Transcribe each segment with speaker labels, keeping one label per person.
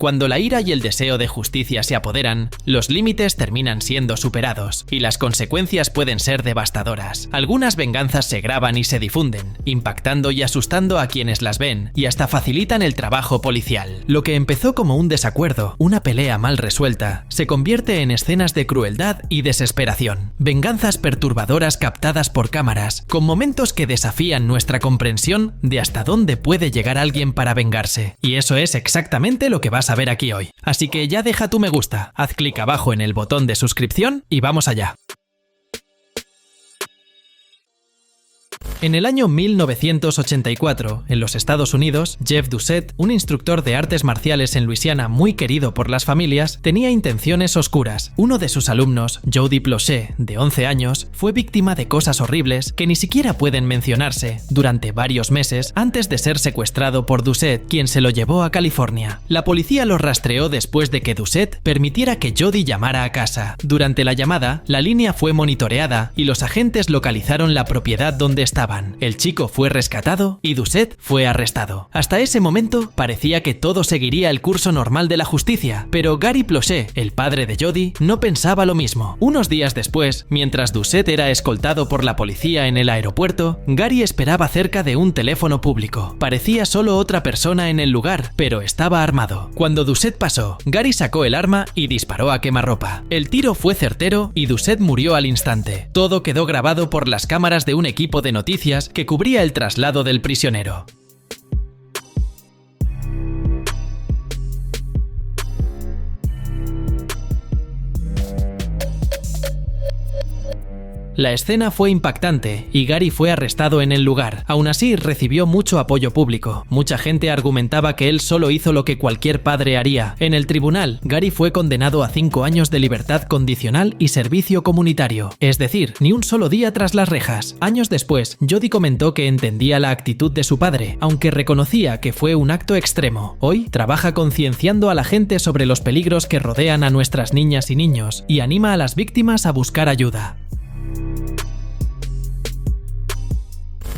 Speaker 1: Cuando la ira y el deseo de justicia se apoderan, los límites terminan siendo superados, y las consecuencias pueden ser devastadoras. Algunas venganzas se graban y se difunden, impactando y asustando a quienes las ven, y hasta facilitan el trabajo policial. Lo que empezó como un desacuerdo, una pelea mal resuelta, se convierte en escenas de crueldad y desesperación. Venganzas perturbadoras captadas por cámaras, con momentos que desafían nuestra comprensión de hasta dónde puede llegar alguien para vengarse. Y eso es exactamente lo que vas a ver aquí hoy. Así que ya deja tu me gusta, haz clic abajo en el botón de suscripción y vamos allá. En el año 1984, en los Estados Unidos, Jeff Doucette, un instructor de artes marciales en Luisiana muy querido por las familias, tenía intenciones oscuras. Uno de sus alumnos, Jody Plauché, de 11 años, fue víctima de cosas horribles que ni siquiera pueden mencionarse durante varios meses antes de ser secuestrado por Doucette, quien se lo llevó a California. La policía lo rastreó después de que Doucette permitiera que Jody llamara a casa. Durante la llamada, la línea fue monitoreada y los agentes localizaron la propiedad donde estaban. El chico fue rescatado y Doucette fue arrestado. Hasta ese momento parecía que todo seguiría el curso normal de la justicia, pero Gary Plauché, el padre de Jody, no pensaba lo mismo. Unos días después, mientras Doucette era escoltado por la policía en el aeropuerto, Gary esperaba cerca de un teléfono público. Parecía solo otra persona en el lugar, pero estaba armado. Cuando Doucette pasó, Gary sacó el arma y disparó a quemarropa. El tiro fue certero y Doucette murió al instante. Todo quedó grabado por las cámaras de un equipo de noticias que cubría el traslado del prisionero. La escena fue impactante y Gary fue arrestado en el lugar. Aún así, recibió mucho apoyo público. Mucha gente argumentaba que él solo hizo lo que cualquier padre haría. En el tribunal, Gary fue condenado a 5 años de libertad condicional y servicio comunitario, es decir, ni un solo día tras las rejas. Años después, Jody comentó que entendía la actitud de su padre, aunque reconocía que fue un acto extremo. Hoy, trabaja concienciando a la gente sobre los peligros que rodean a nuestras niñas y niños y anima a las víctimas a buscar ayuda.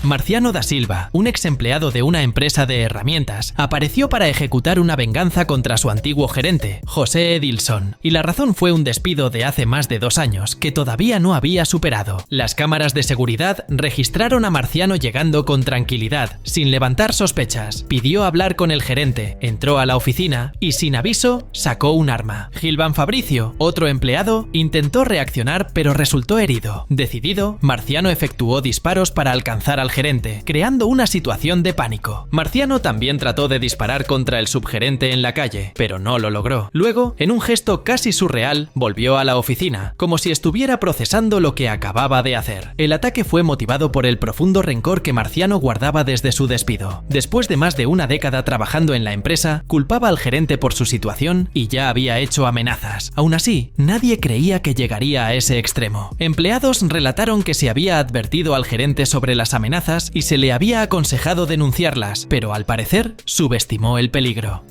Speaker 1: Marciano da Silva, un ex empleado de una empresa de herramientas, apareció para ejecutar una venganza contra su antiguo gerente, José Edilson, y la razón fue un despido de hace más de 2 años que todavía no había superado. Las cámaras de seguridad registraron a Marciano llegando con tranquilidad, sin levantar sospechas. Pidió hablar con el gerente, entró a la oficina y sin aviso sacó un arma. Gilvan Fabricio, otro empleado, intentó reaccionar pero resultó herido. Decidido, Marciano efectuó disparos para alcanzar al gerente, creando una situación de pánico. Marciano también trató de disparar contra el subgerente en la calle, pero no lo logró. Luego, en un gesto casi surreal, volvió a la oficina, como si estuviera procesando lo que acababa de hacer. El ataque fue motivado por el profundo rencor que Marciano guardaba desde su despido. Después de más de una década trabajando en la empresa, culpaba al gerente por su situación y ya había hecho amenazas. Aún así, nadie creía que llegaría a ese extremo. Empleados relataron que se había advertido al gerente sobre las amenazas y se le había aconsejado denunciarlas, pero al parecer subestimó el peligro.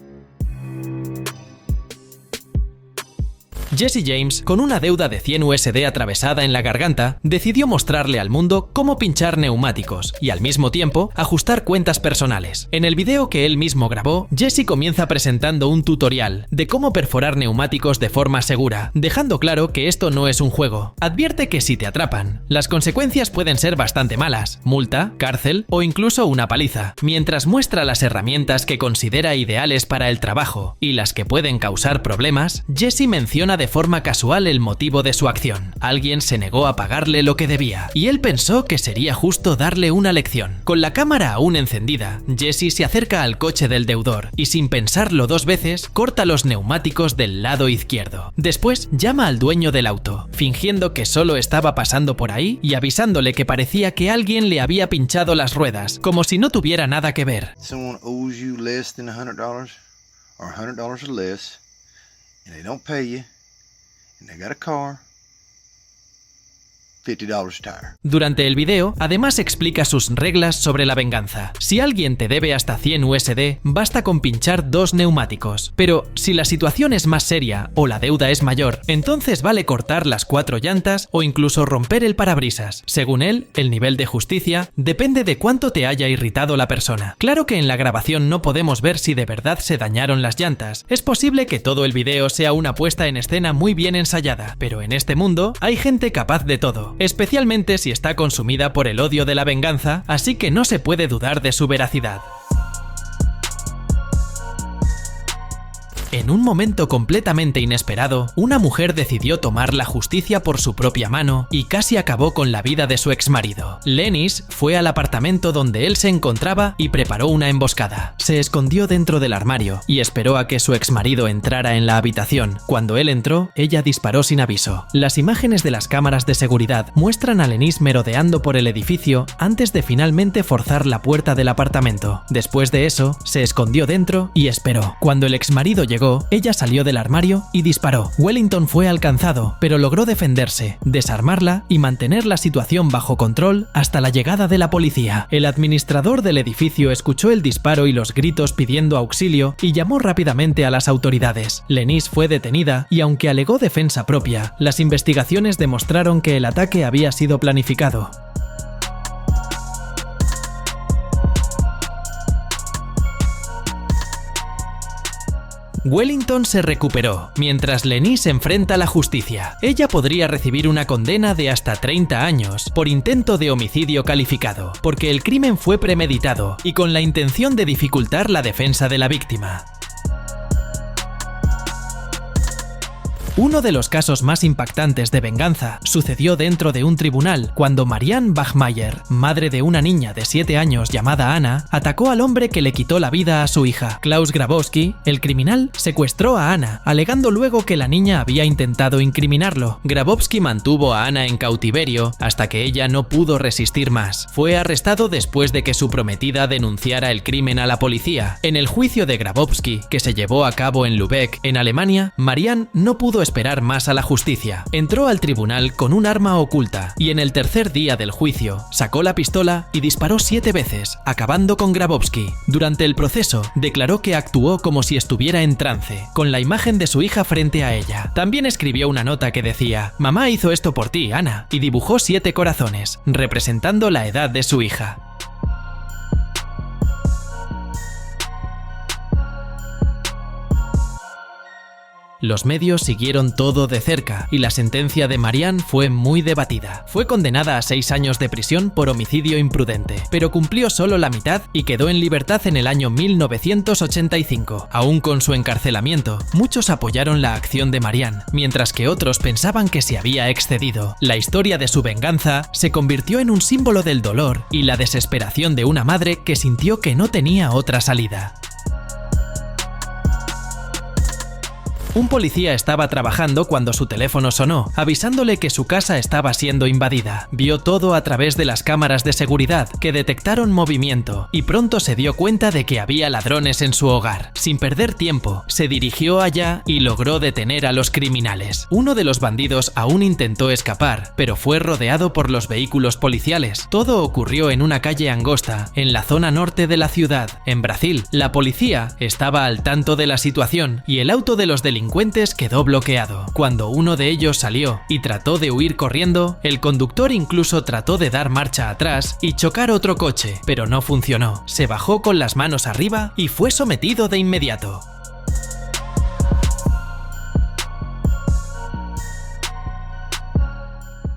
Speaker 1: Jesse James, con una deuda de 100 USD atravesada en la garganta, decidió mostrarle al mundo cómo pinchar neumáticos y al mismo tiempo ajustar cuentas personales. En el video que él mismo grabó, Jesse comienza presentando un tutorial de cómo perforar neumáticos de forma segura, dejando claro que esto no es un juego. Advierte que si te atrapan, las consecuencias pueden ser bastante malas: multa, cárcel o incluso una paliza, mientras muestra las herramientas que considera ideales para el trabajo y las que pueden causar problemas. Jesse menciona de forma casual el motivo de su acción. Alguien se negó a pagarle lo que debía, y él pensó que sería justo darle una lección. Con la cámara aún encendida, Jesse se acerca al coche del deudor y sin pensarlo 2 veces, corta los neumáticos del lado izquierdo. Después llama al dueño del auto, fingiendo que solo estaba pasando por ahí y avisándole que parecía que alguien le había pinchado las ruedas, como si no tuviera nada que ver.
Speaker 2: Someone owes you less than $100 or $100 or less, and they don't pay you, and they got a car, $50 a tire.
Speaker 1: Durante el video, además explica sus reglas sobre la venganza. Si alguien te debe hasta 100 USD, basta con pinchar 2 neumáticos. Pero si la situación es más seria o la deuda es mayor, entonces vale cortar las 4 llantas o incluso romper el parabrisas. Según él, el nivel de justicia depende de cuánto te haya irritado la persona. Claro que en la grabación no podemos ver si de verdad se dañaron las llantas. Es posible que todo el video sea una puesta en escena muy bien ensayada, pero en este mundo hay gente capaz de todo, especialmente si está consumida por el odio de la venganza, así que no se puede dudar de su veracidad. En un momento completamente inesperado, una mujer decidió tomar la justicia por su propia mano y casi acabó con la vida de su exmarido. Lennis fue al apartamento donde él se encontraba y preparó una emboscada. Se escondió dentro del armario y esperó a que su exmarido entrara en la habitación. Cuando él entró, ella disparó sin aviso. Las imágenes de las cámaras de seguridad muestran a Lennis merodeando por el edificio antes de finalmente forzar la puerta del apartamento. Después de eso, se escondió dentro y esperó. Cuando el exmarido llegó, ella salió del armario y disparó. Wellington fue alcanzado, pero logró defenderse, desarmarla y mantener la situación bajo control hasta la llegada de la policía. El administrador del edificio escuchó el disparo y los gritos pidiendo auxilio y llamó rápidamente a las autoridades. Lennis fue detenida y aunque alegó defensa propia, las investigaciones demostraron que el ataque había sido planificado. Wellington se recuperó, mientras Lennis enfrenta la justicia. Ella podría recibir una condena de hasta 30 años por intento de homicidio calificado, porque el crimen fue premeditado y con la intención de dificultar la defensa de la víctima. Uno de los casos más impactantes de venganza sucedió dentro de un tribunal cuando Marianne Bachmeier, madre de una niña de 7 años llamada Anna, atacó al hombre que le quitó la vida a su hija. Klaus Grabowski, el criminal, secuestró a Anna, alegando luego que la niña había intentado incriminarlo. Grabowski mantuvo a Anna en cautiverio hasta que ella no pudo resistir más. Fue arrestado después de que su prometida denunciara el crimen a la policía. En el juicio de Grabowski, que se llevó a cabo en Lübeck, en Alemania, Marianne no pudo esperar más a la justicia. Entró al tribunal con un arma oculta y en el tercer día del juicio sacó la pistola y disparó 7 veces, acabando con Grabowski. Durante el proceso, declaró que actuó como si estuviera en trance, con la imagen de su hija frente a ella. También escribió una nota que decía: "Mamá hizo esto por ti, Ana", y dibujó 7 corazones, representando la edad de su hija. Los medios siguieron todo de cerca y la sentencia de Marianne fue muy debatida. Fue condenada a 6 años de prisión por homicidio imprudente, pero cumplió solo la mitad y quedó en libertad en el año 1985. Aún con su encarcelamiento, muchos apoyaron la acción de Marianne, mientras que otros pensaban que se había excedido. La historia de su venganza se convirtió en un símbolo del dolor y la desesperación de una madre que sintió que no tenía otra salida. Un policía estaba trabajando cuando su teléfono sonó, avisándole que su casa estaba siendo invadida. Vio todo a través de las cámaras de seguridad, que detectaron movimiento, y pronto se dio cuenta de que había ladrones en su hogar. Sin perder tiempo, se dirigió allá y logró detener a los criminales. Uno de los bandidos aún intentó escapar, pero fue rodeado por los vehículos policiales. Todo ocurrió en una calle angosta, en la zona norte de la ciudad, en Brasil. La policía estaba al tanto de la situación y el auto de los delincuentes quedó bloqueado. Cuando uno de ellos salió y trató de huir corriendo, el conductor incluso trató de dar marcha atrás y chocar otro coche, pero no funcionó. Se bajó con las manos arriba y fue sometido de inmediato.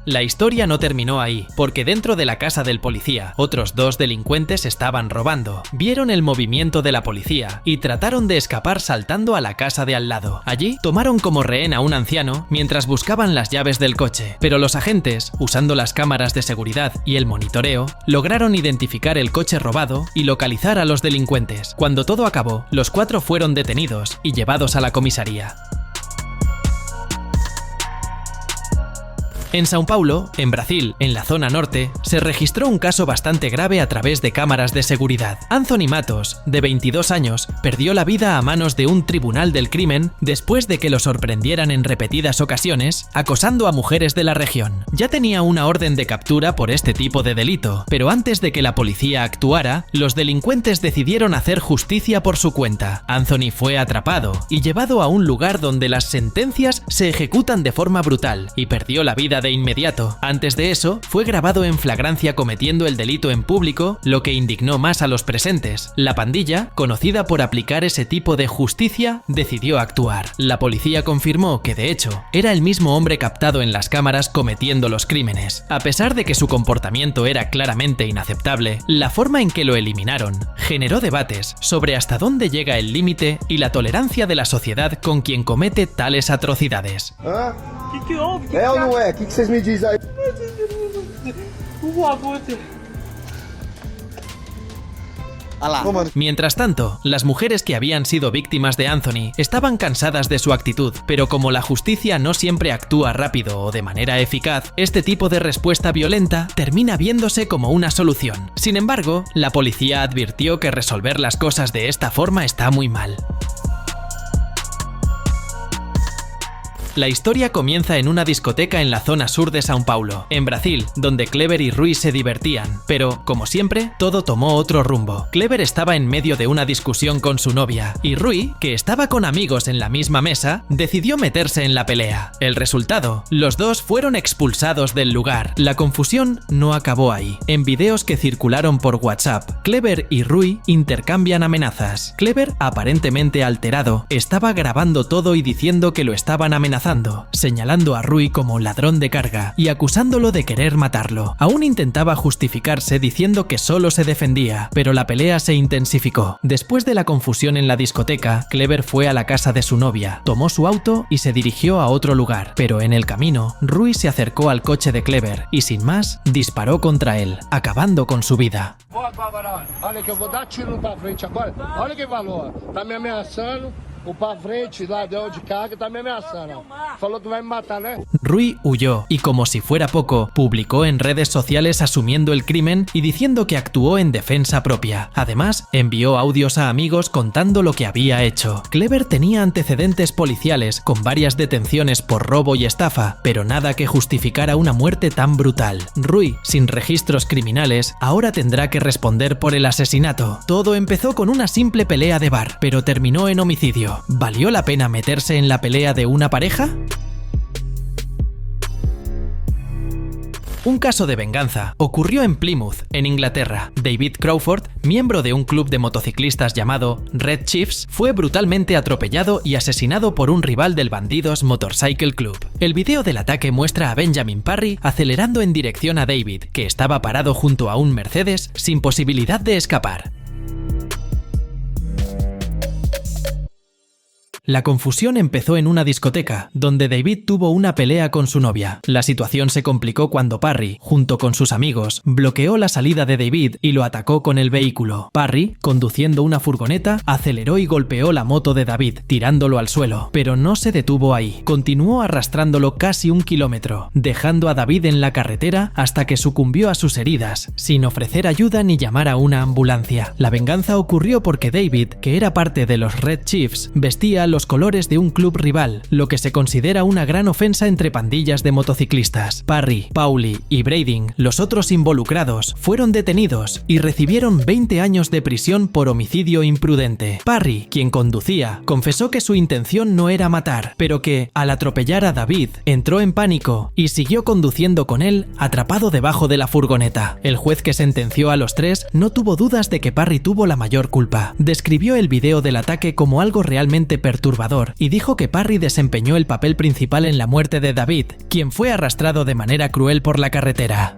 Speaker 1: La historia no terminó ahí, porque dentro de la casa del policía, otros 2 delincuentes estaban robando. Vieron el movimiento de la policía y trataron de escapar saltando a la casa de al lado. Allí, tomaron como rehén a un anciano mientras buscaban las llaves del coche. Pero los agentes, usando las cámaras de seguridad y el monitoreo, lograron identificar el coche robado y localizar a los delincuentes. Cuando todo acabó, los 4 fueron detenidos y llevados a la comisaría. En São Paulo, en Brasil, en la zona norte, se registró un caso bastante grave a través de cámaras de seguridad. Anthony Matos, de 22 años, perdió la vida a manos de un tribunal del crimen después de que lo sorprendieran en repetidas ocasiones acosando a mujeres de la región. Ya tenía una orden de captura por este tipo de delito, pero antes de que la policía actuara, los delincuentes decidieron hacer justicia por su cuenta. Anthony fue atrapado y llevado a un lugar donde las sentencias se ejecutan de forma brutal y perdió la vida de inmediato. Antes de eso, fue grabado en flagrancia cometiendo el delito en público, lo que indignó más a los presentes. La pandilla, conocida por aplicar ese tipo de justicia, decidió actuar. La policía confirmó que, de hecho, era el mismo hombre captado en las cámaras cometiendo los crímenes. A pesar de que su comportamiento era claramente inaceptable, la forma en que lo eliminaron generó debates sobre hasta dónde llega el límite y la tolerancia de la sociedad con quien comete tales atrocidades.
Speaker 3: Que houve?
Speaker 4: É ou não é? O que vocês me dizem aí?
Speaker 1: Mientras tanto, las mujeres que habían sido víctimas de Anthony estaban cansadas de su actitud, pero como la justicia no siempre actúa rápido o de manera eficaz, este tipo de respuesta violenta termina viéndose como una solución. Sin embargo, la policía advirtió que resolver las cosas de esta forma está muy mal. La historia comienza en una discoteca en la zona sur de São Paulo, en Brasil, donde Clever y Rui se divertían, pero, como siempre, todo tomó otro rumbo. Clever estaba en medio de una discusión con su novia, y Rui, que estaba con amigos en la misma mesa, decidió meterse en la pelea. El resultado, los dos fueron expulsados del lugar. La confusión no acabó ahí. En videos que circularon por WhatsApp, Clever y Rui intercambian amenazas. Clever, aparentemente alterado, estaba grabando todo y diciendo que lo estaban amenazando, señalando a Rui como ladrón de carga y acusándolo de querer matarlo. Aún intentaba justificarse diciendo que solo se defendía, pero la pelea se intensificó. Después de la confusión en la discoteca, Clever fue a la casa de su novia, tomó su auto y se dirigió a otro lugar, pero en el camino, Rui se acercó al coche de Clever y sin más, disparó contra él, acabando con su vida.
Speaker 4: Olha que eu vou dar tiro pra frente agora. Olha que valor. Tá me ameaçando. O pra frente, ladrão de carga, tá me ameaçando. Falou que vai me matar, né?
Speaker 1: Rui huyó y, como si fuera poco, publicó en redes sociales asumiendo el crimen y diciendo que actuó en defensa propia. Además, envió audios a amigos contando lo que había hecho. Clever tenía antecedentes policiales con varias detenciones por robo y estafa, pero nada que justificara una muerte tan brutal. Rui, sin registros criminales, ahora tendrá que responder por el asesinato. Todo empezó con una simple pelea de bar, pero terminó en homicidio. ¿Valió la pena meterse en la pelea de una pareja? Un caso de venganza ocurrió en Plymouth, en Inglaterra. David Crawford, miembro de un club de motociclistas llamado Red Chiefs, fue brutalmente atropellado y asesinado por un rival del Bandidos Motorcycle Club. El video del ataque muestra a Benjamin Parry acelerando en dirección a David, que estaba parado junto a un Mercedes sin posibilidad de escapar. La confusión empezó en una discoteca, donde David tuvo una pelea con su novia. La situación se complicó cuando Parry, junto con sus amigos, bloqueó la salida de David y lo atacó con el vehículo. Parry, conduciendo una furgoneta, aceleró y golpeó la moto de David, tirándolo al suelo, pero no se detuvo ahí. Continuó arrastrándolo casi 1 kilómetro, dejando a David en la carretera hasta que sucumbió a sus heridas, sin ofrecer ayuda ni llamar a una ambulancia. La venganza ocurrió porque David, que era parte de los Red Chiefs, vestía los colores de un club rival, lo que se considera una gran ofensa entre pandillas de motociclistas. Parry, Pauli y Brading, los otros involucrados, fueron detenidos y recibieron 20 años de prisión por homicidio imprudente. Parry, quien conducía, confesó que su intención no era matar, pero que, al atropellar a David, entró en pánico y siguió conduciendo con él, atrapado debajo de la furgoneta. El juez que sentenció a los tres no tuvo dudas de que Parry tuvo la mayor culpa. Describió el video del ataque como algo realmente perturbador y dijo que Parry desempeñó el papel principal en la muerte de David, quien fue arrastrado de manera cruel por la carretera.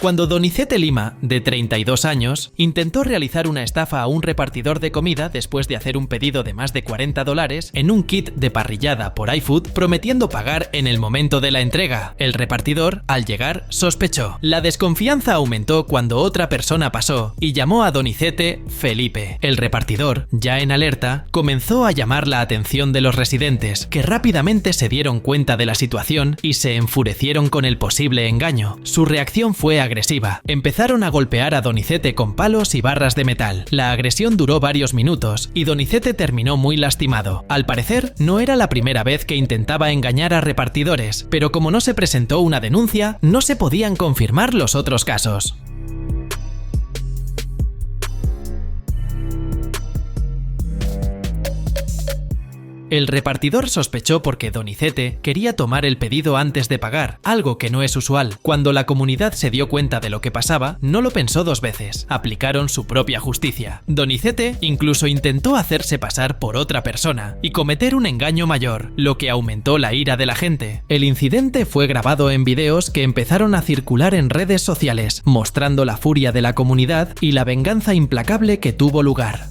Speaker 1: Cuando Donizete Lima, de 32 años, intentó realizar una estafa a un repartidor de comida después de hacer un pedido de más de $40 en un kit de parrillada por iFood, prometiendo pagar en el momento de la entrega. El repartidor, al llegar, sospechó. La desconfianza aumentó cuando otra persona pasó y llamó a Donizete Felipe. El repartidor, ya en alerta, comenzó a llamar la atención de los residentes, que rápidamente se dieron cuenta de la situación y se enfurecieron con el posible engaño. Su reacción fue agresiva. Empezaron a golpear a Donizete con palos y barras de metal. La agresión duró varios minutos y Donizete terminó muy lastimado. Al parecer, no era la primera vez que intentaba engañar a repartidores, pero como no se presentó una denuncia, no se podían confirmar los otros casos. El repartidor sospechó porque Donizete quería tomar el pedido antes de pagar, algo que no es usual. Cuando la comunidad se dio cuenta de lo que pasaba, no lo pensó dos veces. Aplicaron su propia justicia. Donizete incluso intentó hacerse pasar por otra persona y cometer un engaño mayor, lo que aumentó la ira de la gente. El incidente fue grabado en videos que empezaron a circular en redes sociales, mostrando la furia de la comunidad y la venganza implacable que tuvo lugar.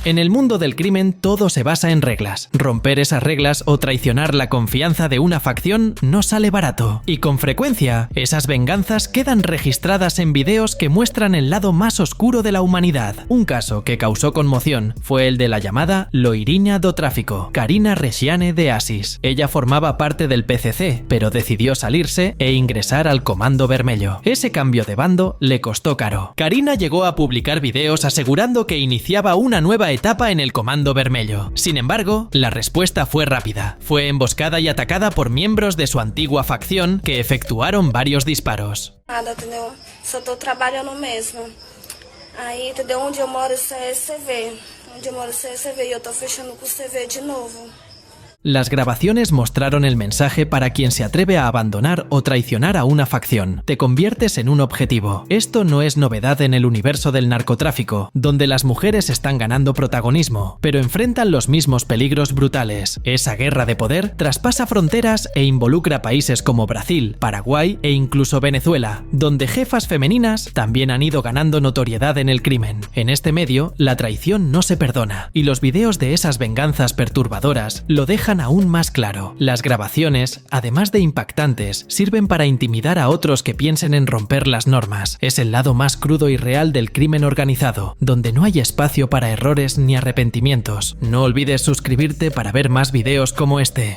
Speaker 1: En el mundo del crimen todo se basa en reglas. Romper esas reglas o traicionar la confianza de una facción no sale barato. Y con frecuencia, esas venganzas quedan registradas en videos que muestran el lado más oscuro de la humanidad. Un caso que causó conmoción fue el de la llamada Loiriña do Tráfico, Karina Resciane de Asis. Ella formaba parte del PCC, pero decidió salirse e ingresar al Comando Vermello. Ese cambio de bando le costó caro. Karina llegó a publicar videos asegurando que iniciaba una nueva etapa en el Comando Vermello. Sin embargo, la respuesta fue rápida. Fue emboscada y atacada por miembros de su antigua facción que efectuaron varios disparos.
Speaker 3: Nada, entendeu? Só tô trabalhando mesmo. Aí, entendeu? Onde eu moro isso é CV. Onde eu moro isso é CV e eu tô fechando com o CV de novo.
Speaker 1: Las grabaciones mostraron el mensaje para quien se atreve a abandonar o traicionar a una facción. Te conviertes en un objetivo. Esto no es novedad en el universo del narcotráfico, donde las mujeres están ganando protagonismo, pero enfrentan los mismos peligros brutales. Esa guerra de poder traspasa fronteras e involucra países como Brasil, Paraguay e incluso Venezuela, donde jefas femeninas también han ido ganando notoriedad en el crimen. En este medio, la traición no se perdona, y los videos de esas venganzas perturbadoras lo dejan aún más claro. Las grabaciones, además de impactantes, sirven para intimidar a otros que piensen en romper las normas. Es el lado más crudo y real del crimen organizado, donde no hay espacio para errores ni arrepentimientos. No olvides suscribirte para ver más videos como este.